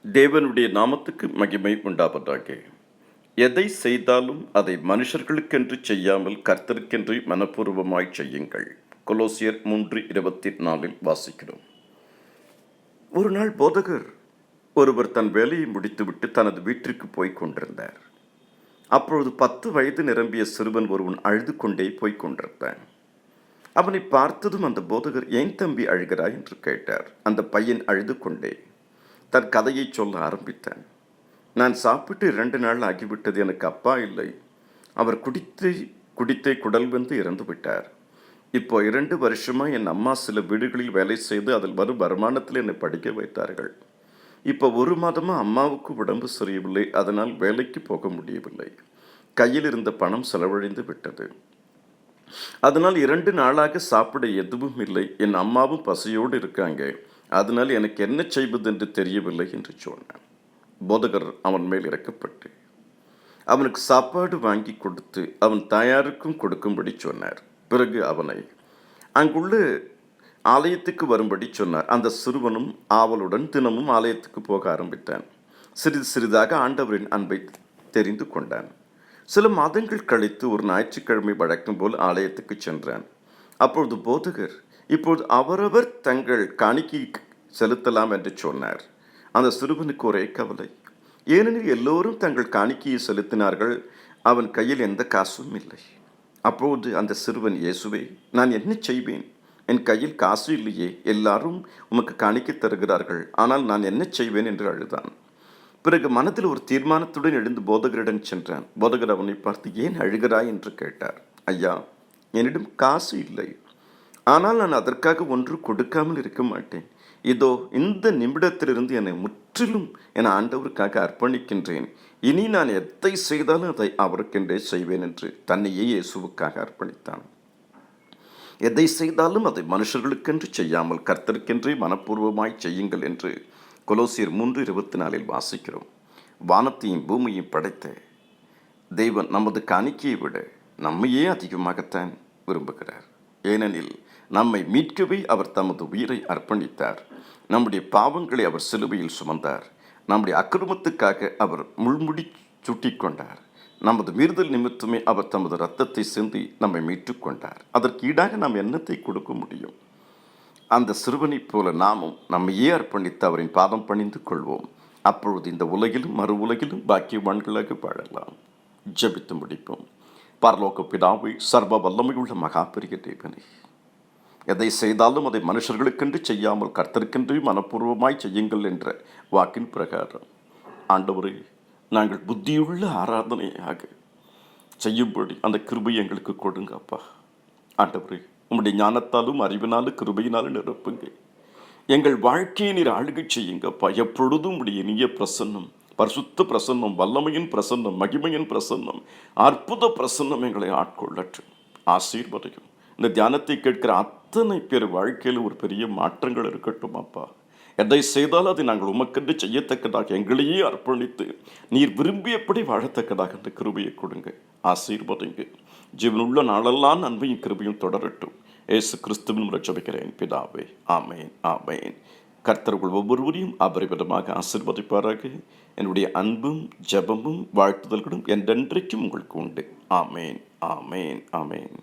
தேவனுடைய நாமத்துக்கு மகிமை உண்டாவதாக. எதை செய்தாலும் அதை மனுஷர்களுக்கென்று செய்யாமல் கர்த்தருக்கென்று மனப்பூர்வமாய் செய்யுங்கள். கொலோசியர் 3:24 வாசிக்கிறோம். ஒரு நாள் போதகர் ஒருவர் தன் வேலையை முடித்துவிட்டு தனது வீட்டிற்கு போய்க் கொண்டிருந்தார். அப்பொழுது 10 வயது நிரம்பிய சிறுவன் ஒருவன் அழுது கொண்டே போய்க் கொண்டிருந்தான். அவனை பார்த்ததும் அந்த போதகர், ஏன் தம்பி அழுகிறாய் என்று கேட்டார். அந்த பையன் அழுது கொண்டே தன் கதையை சொல்ல ஆரம்பித்தான். நான் சாப்பிட்டு 2 நாள் ஆகிவிட்டது. எனக்கு அப்பா இல்லை. அவர் குடித்தே குடல் வந்து இறந்து விட்டார். இப்போ 2 வருஷமா என் அம்மா சில வீடுகளில் வேலை செய்து அதில் வரும் வருமானத்தில் என்னை படிக்க வைத்தார்கள். இப்போ 1 மாதமா அம்மாவுக்கு உடம்பு சரியில்லை. அதனால் வேலைக்கு போக முடியவில்லை. கையில் இருந்த பணம் செலவழிந்து விட்டது. அதனால் 2 நாளாக சாப்பிட எதுவும் இல்லை. என் அம்மாவும் பசியோடு இருக்காங்க. அதனால் எனக்கு என்ன செய்வது என்று தெரியவில்லை என்று சொன்னான். போதகர் அவன் மேல் இறக்கப்பட்டு அவனுக்கு சாப்பாடு வாங்கி கொடுத்து அவன் தாயாருக்கும் கொடுக்கும்படி சொன்னார். பிறகு அவனை அங்குள்ள ஆலயத்துக்கு வரும்படி சொன்னார். அந்த சிறுவனும் ஆவலுடன் தினமும் ஆலயத்துக்கு போக ஆரம்பித்தான். சிறிது சிறிதாக ஆண்டவரின் அன்பை தெரிந்து கொண்டான். சில மாதங்கள் கழித்து ஒரு ஞாயிற்றுக்கிழமை வழக்கம் போல் ஆலயத்துக்கு சென்றான். அப்பொழுது போதகர், இப்பொழுது அவரவர் தங்கள் காணிக்கை செலுத்தலாம் என்று சொன்னார். அந்த சிறுவனுக்கு ஒரே கவலை. ஏனெனில் எல்லோரும் தங்கள் காணிக்கையை செலுத்தினார்கள். அவன் கையில் எந்த காசும் இல்லை. அப்போது அந்த சிறுவன், இயேசுவே, நான் என்ன செய்வேன்? என் கையில் காசு இல்லையே. எல்லாரும் உமக்கு காணிக்கை தருகிறார்கள். ஆனால் நான் என்ன செய்வேன் என்று அழுதான். பிறகு மனதில் ஒரு தீர்மானத்துடன் எழுந்து போதகரிடம் சென்றான். போதகர் அவனை பார்த்து, ஏன் அழுகிறாய் என்று கேட்டார். ஐயா, என்னிடம் காசு இல்லை. ஆனால் நான் அதற்காக ஒன்று கொடுக்காமல் இருக்க மாட்டேன். இதோ இந்த நிமிடத்திலிருந்து என்னை முற்றிலும் என ஆண்டவருக்காக அர்ப்பணிக்கின்றேன். இனி நான் எதை செய்தாலும் அதை அவருக்கென்றே செய்வேன் என்று தன்னையே இயேசுவுக்காக அர்ப்பணித்தான். எதை செய்தாலும் அதை மனுஷர்களுக்கென்று செய்யாமல் கர்த்தருக்கென்றே மனப்பூர்வமாய் செய்யுங்கள் என்று கொலோசியர் 3:24 வாசிக்கிறோம். வானத்தையும் பூமியையும் படைத்த தேவன் நமது காணிக்கையை விட நம்மையே அதிகமாகத்தான் விரும்புகிறார். ஏனெனில் நம்மை மீட்கவே அவர் தமது உயிரை அர்ப்பணித்தார். நம்முடைய பாவங்களை அவர் சிலுவையில் சுமந்தார். நம்முடைய அக்கிரமத்துக்காக அவர் முள்முடி சுட்டிக்கொண்டார். நமது மீறுதல் நிமித்தமே அவர் தமது இரத்தத்தை சிந்தி நம்மை மீட்டுக்கொண்டார். அதற்கு ஈடாக நாம் என்னத்தை கொடுக்க முடியும்? அந்த சிறுவனைப் போல நாமும் நம்மையே அர்ப்பணித்து அவரின் பாதம் பணிந்து கொள்வோம். அப்பொழுது இந்த உலகிலும் மறு உலகிலும் பாக்கியவான்களாக வாழலாம். ஜெபித்து முடிப்போம். பரலோக பிதாவே, சர்வ வல்லமையுள்ள மகா பெரிய தேவனே, எதை செய்தாலும் அதை மனுஷர்களுக்கென்று செய்யாமல் கர்த்தருக்கென்று மனப்பூர்வமாய் செய்யுங்கள் என்ற வாக்கின் பிரகாரம் ஆண்டவரே, நாங்கள் புத்தியுள்ள ஆராதனையாக செய்யும்படி அந்த கிருபை எங்களுக்கு கொடுங்க அப்பா. ஆண்டவரே, உம்முடைய ஞானத்தாலும் அறிவினாலும் கிருபையினாலும் நிரப்புங்க. எங்கள் வாழ்க்கையை நீர் ஆளுகை செய்யுங்கப்பா. எப்பொழுதும் உடைய இனிய பிரசன்னம், பரிசுத்த பிரசன்னம், வல்லமையின் பிரசன்னம், மகிமையின் பிரசன்னம், அற்புத பிரசன்னம் எங்களை ஆட்கொள்ளட்டும். ஆசீர்வதையும். இந்த தியானத்தை கேட்கிற அத்தனை பேர் வாழ்க்கையில் ஒரு பெரிய மாற்றங்கள் இருக்கட்டும் அப்பா. எதை செய்தாலும் அதை நாங்கள் உமக்கென்று செய்யத்தக்கதாக எங்களையே அர்ப்பணித்து நீர் விரும்பியபடி வாழத்தக்கதாக அந்த கிருபையை கொடுங்க. ஆசீர்வதைங்க. ஜீவனுள்ள நாளெல்லாம் அன்பையும் கிருபையும் தொடரட்டும். இயேசு கிறிஸ்துவின் ரட்சபிக்கிறேன் பிதாவே. ஆமேன், ஆமேன். கர்த்தர்கள் ஒவ்வொருவரையும் அபரிமிதமாக ஆசீர்வதிப்பாராக. என்னுடைய அன்பும் ஜெபமும் வாழ்த்துதல்களும் என்றென்றைக்கும் உங்களுக்கு உண்டு. ஆமேன், ஆமேன், ஆமேன்.